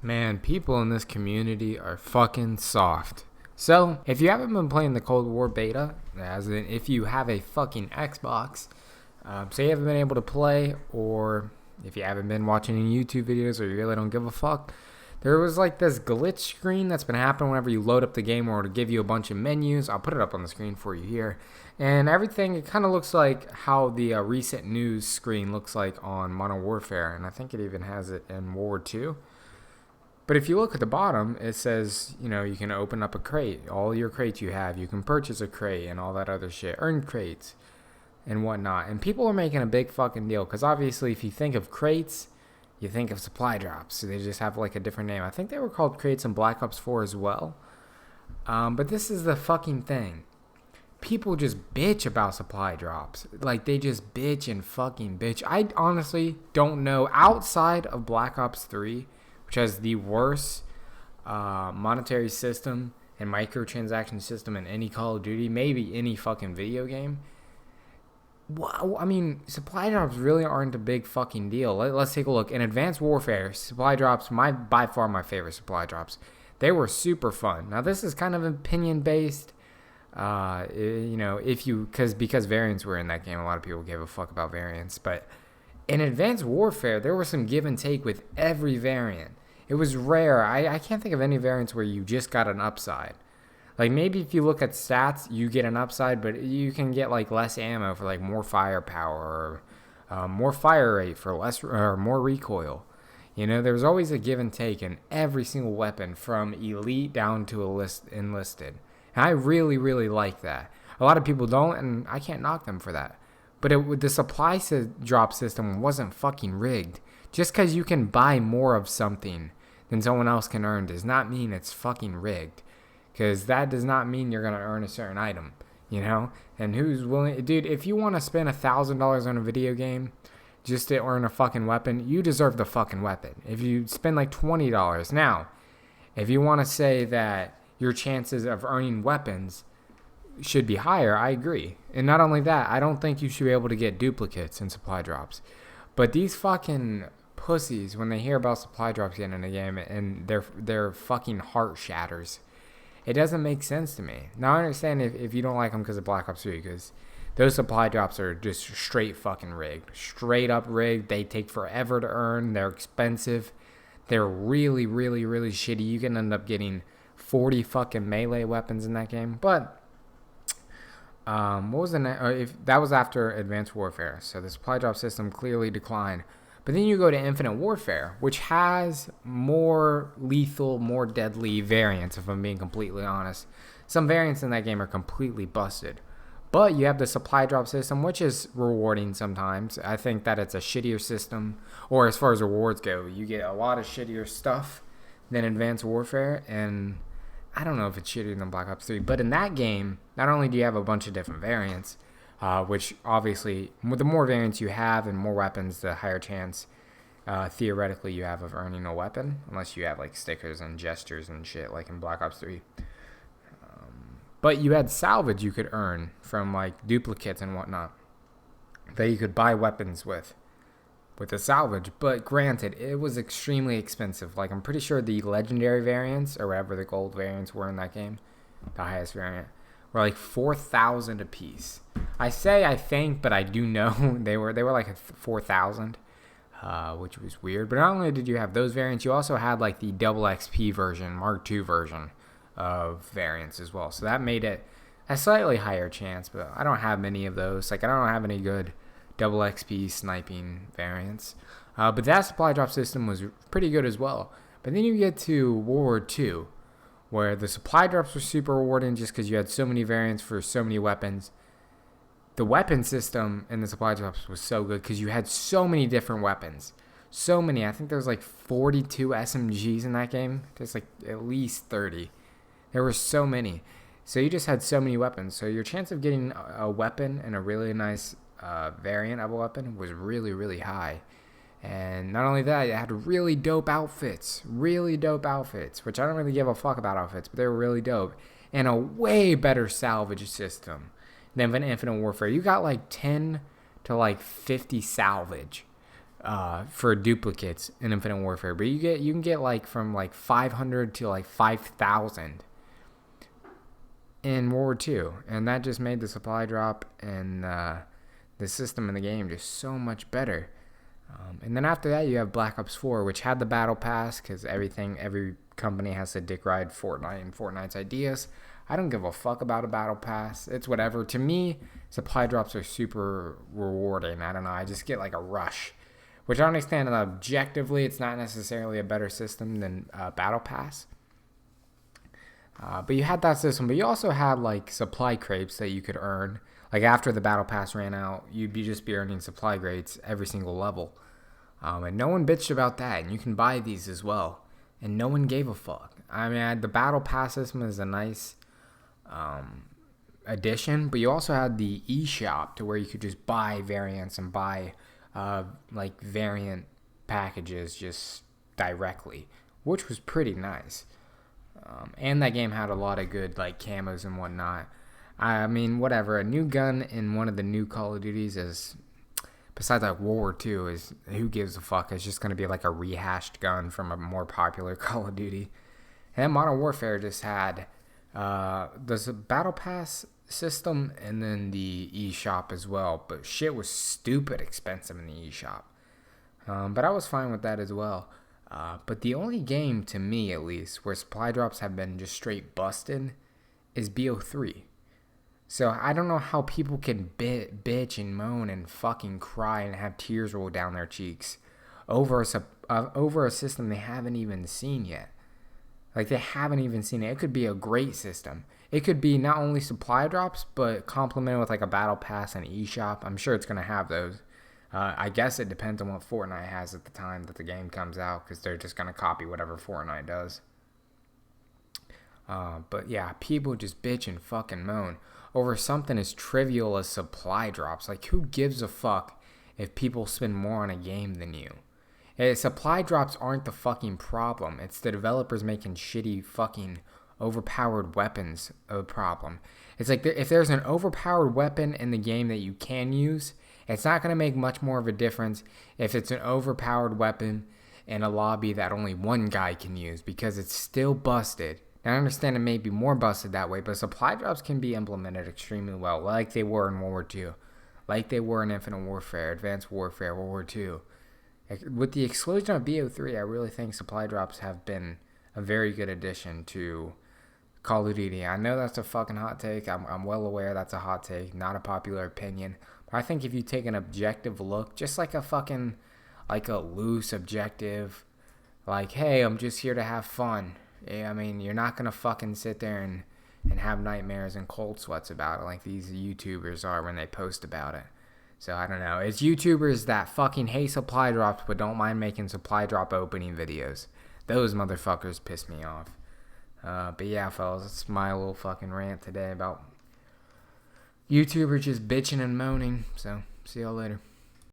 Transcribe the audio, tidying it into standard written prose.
Man, people in this community are fucking soft. So, if you haven't been playing the Cold War beta, as in if you have a fucking Xbox, so you haven't been able to play, or if you haven't been watching any YouTube videos or you really don't give a fuck, there was like this glitch screen that's been happening whenever you load up the game or to give you a bunch of menus. I'll put it up on the screen for you here. And everything, it kind of looks like how the recent news screen looks like on Modern Warfare. And I think it even has it in World War II. But if you look at the bottom, it says, you can open up a crate. All your crates you have, you can purchase a crate and all that other shit. Earn crates and whatnot. And people are making a big fucking deal. Because obviously, if you think of crates, you think of supply drops. So they just have like a different name. I think they were called crates in Black Ops 4 as well. But this is the fucking thing. People just bitch about supply drops. Like, they just bitch and fucking bitch. I honestly don't know. Outside of Black Ops 3, which has the worst monetary system and microtransaction system in any Call of Duty, maybe any fucking video game. Well, I mean, supply drops really aren't a big fucking deal. Let's take a look. In Advanced Warfare, supply drops, by far my favorite supply drops. They were super fun. Now, this is kind of opinion-based. Because variants were in that game, a lot of people gave a fuck about variants. But in Advanced Warfare, there was some give and take with every variant. It was rare. I can't think of any variants where you just got an upside. Like, maybe if you look at stats, you get an upside, but you can get, like, less ammo for, like, more firepower or more fire rate for less or more recoil. There's always a give and take in every single weapon from elite down to enlisted. And I really, really like that. A lot of people don't, and I can't knock them for that. But the supply drop system wasn't fucking rigged. Just because you can buy more of something than someone else can earn does not mean it's fucking rigged. Because that does not mean you're going to earn a certain item, And who's willing... Dude, if you want to spend $1,000 on a video game just to earn a fucking weapon, you deserve the fucking weapon. If you spend like $20... Now, if you want to say that your chances of earning weapons should be higher, I agree. And not only that, I don't think you should be able to get duplicates in supply drops. But these fucking pussies, when they hear about supply drops getting in a game and their fucking heart shatters... It doesn't make sense to me. Now, I understand if you don't like them because of Black Ops 3, because those supply drops are just straight fucking rigged. Straight up rigged. They take forever to earn. They're expensive. They're really, really, really shitty. You can end up getting 40 fucking melee weapons in that game. But, what was that was after Advanced Warfare. So the supply drop system clearly declined. But then you go to Infinite Warfare, which has more lethal, more deadly variants, if I'm being completely honest. Some variants in that game are completely busted. But you have the supply drop system, which is rewarding sometimes. I think that it's a shittier system. Or as far as rewards go, you get a lot of shittier stuff than Advanced Warfare. And I don't know if it's shittier than Black Ops 3. But in that game, not only do you have a bunch of different variants... which obviously, the more variants you have and more weapons, the higher chance, theoretically, you have of earning a weapon. Unless you have, like, stickers and gestures and shit, like in Black Ops 3. But you had salvage you could earn from, like, duplicates and whatnot. That you could buy weapons with the salvage. But granted, it was extremely expensive. Like, I'm pretty sure the legendary variants, or whatever the gold variants were in that game, the highest variant, were like 4,000 a piece. I think, but I do know they were like 4,000, which was weird. But not only did you have those variants, you also had like the double XP version, Mark II version of variants as well. So that made it a slightly higher chance, but I don't have many of those. Like, I don't have any good double XP sniping variants. But that supply drop system was pretty good as well. But then you get to World War II, where the supply drops were super rewarding just because you had so many variants for so many weapons. The weapon system in the supply drops was so good because you had so many different weapons. So many. I think there was like 42 SMGs in that game. There's like at least 30. There were so many. So you just had so many weapons. So your chance of getting a weapon and a really nice variant of a weapon was really, really high. And not only that, it had really dope outfits. Really dope outfits. Which I don't really give a fuck about outfits, but they were really dope. And a way better salvage system than Infinite Warfare. You got like 10 to like 50 salvage for duplicates in Infinite Warfare, but you can get like from like 500 to like 5,000 in World War II, and that just made the supply drop and the system in the game just so much better. And then after that, you have Black Ops 4, which had the Battle Pass, because every company has to dick ride Fortnite and Fortnite's ideas. I don't give a fuck about a Battle Pass. It's whatever. To me, supply drops are super rewarding. I don't know. I just get like a rush, which I understand that objectively, it's not necessarily a better system than Battle Pass. But you had that system, but you also had like supply crates that you could earn. Like after the Battle Pass ran out, you'd just be earning supply crates every single level. And no one bitched about that, and you can buy these as well. And no one gave a fuck. I mean, the Battle Pass system is a nice addition, but you also had the eShop to where you could just buy variants and buy like variant packages just directly, which was pretty nice. And that game had a lot of good like camos and whatnot. I mean, whatever. A new gun in one of the new Call of Duties is, besides like World War II, is who gives a fuck? It's just going to be like a rehashed gun from a more popular Call of Duty. And Modern Warfare just had there's a Battle Pass system and then the eShop as well. But shit was stupid expensive in the eShop. But I was fine with that as well. But the only game, to me at least, where supply drops have been just straight busted is BO3. So I don't know how people can bitch and moan and fucking cry and have tears roll down their cheeks over a system they haven't even seen yet. Like, they haven't even seen it. It could be a great system. It could be not only supply drops, but complemented with like a Battle Pass and eShop. I'm sure it's going to have those. I guess it depends on what Fortnite has at the time that the game comes out, because they're just going to copy whatever Fortnite does. But yeah, people just bitch and fucking moan over something as trivial as supply drops. Like, who gives a fuck if people spend more on a game than you? Supply drops aren't the fucking problem. It's the developers making shitty fucking overpowered weapons a problem. It's like if there's an overpowered weapon in the game that you can use, it's not going to make much more of a difference if it's an overpowered weapon in a lobby that only one guy can use, because it's still busted. Now, I understand it may be more busted that way, but supply drops can be implemented extremely well, like they were in World War II, like they were in Infinite Warfare, Advanced Warfare, World War II. With the exclusion of BO3, I really think supply drops have been a very good addition to Call of Duty. I know that's a fucking hot take. I'm well aware that's a hot take, not a popular opinion. But I think if you take an objective look, just like a loose objective, like, hey, I'm just here to have fun. Yeah, I mean, you're not going to fucking sit there and have nightmares and cold sweats about it like these YouTubers are when they post about it. So, I don't know. It's YouTubers that fucking hate supply drops but don't mind making supply drop opening videos. Those motherfuckers piss me off. But yeah, fellas, it's my little fucking rant today about YouTubers just bitching and moaning. So, see y'all later.